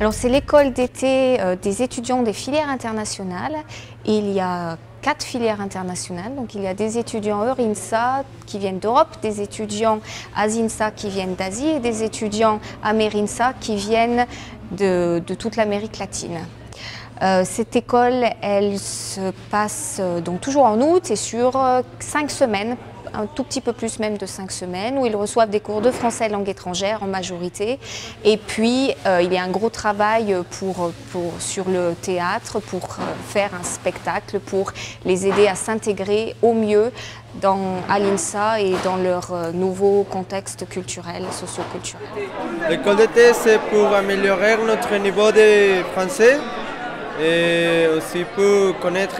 Alors c'est l'école d'été des étudiants des filières internationales. Il y a 4 filières internationales, donc il y a des étudiants Eurinsa qui viennent d'Europe, des étudiants Asinsa qui viennent d'Asie et des étudiants Amerinsa qui viennent de toute l'Amérique latine. Cette école, elle se passe donc toujours en août et sur 5 semaines, un tout petit peu plus même de 5 semaines, où ils reçoivent des cours de français langue étrangère en majorité. Et puis, il y a un gros travail sur le théâtre pour faire un spectacle, pour les aider à s'intégrer au mieux à l'INSA et dans leur nouveau contexte culturel, socio-culturel. L'école d'été, c'est pour améliorer notre niveau de français et aussi pour connaître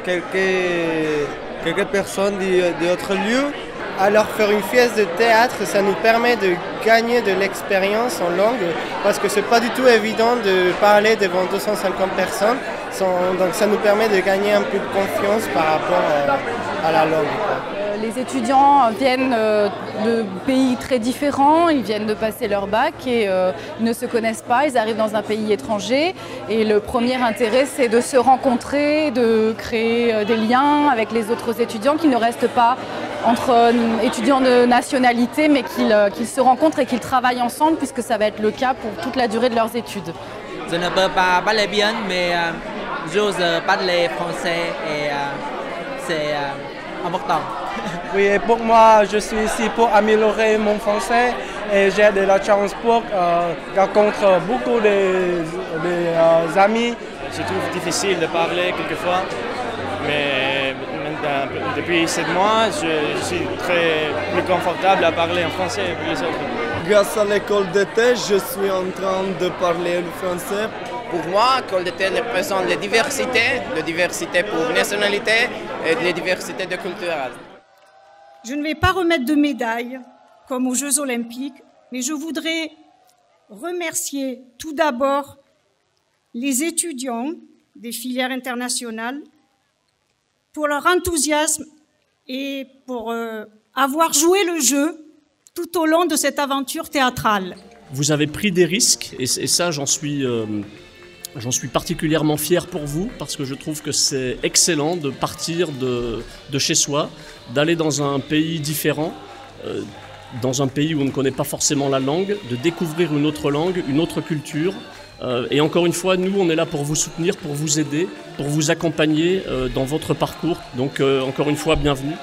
quelques personnes d'autres lieux. Alors faire une pièce de théâtre, ça nous permet de gagner de l'expérience en langue parce que c'est pas du tout évident de parler devant 250 personnes. Donc ça nous permet de gagner un peu de confiance par rapport à la langue. Les étudiants viennent de pays très différents, ils viennent de passer leur bac et ils ne se connaissent pas, ils arrivent dans un pays étranger et le premier intérêt c'est de se rencontrer, de créer des liens avec les autres étudiants qui ne restent pas entre étudiants de nationalité mais qu'ils se rencontrent et qu'ils travaillent ensemble puisque ça va être le cas pour toute la durée de leurs études. Je ne peux pas parler bien mais j'ose parler français et c'est important. Oui, et pour moi, je suis ici pour améliorer mon français et j'ai de la chance pour rencontrer beaucoup d'amis. Je trouve difficile de parler quelquefois, mais depuis 7 mois, je suis très plus confortable à parler en français que les autres. Grâce à l'école d'été, je suis en train de parler le français. Pour moi, l'école d'été représente la diversité pour nationalité et la diversité de culture. Je ne vais pas remettre de médailles comme aux Jeux Olympiques, mais je voudrais remercier tout d'abord les étudiants des filières internationales pour leur enthousiasme et pour avoir joué le jeu tout au long de cette aventure théâtrale. Vous avez pris des risques et ça, j'en suis particulièrement fier pour vous parce que je trouve que c'est excellent de partir de chez soi, d'aller dans un pays différent, dans un pays où on ne connaît pas forcément la langue, de découvrir une autre langue, une autre culture. Et encore une fois, nous, on est là pour vous soutenir, pour vous aider, pour vous accompagner dans votre parcours. Donc, encore une fois, bienvenue.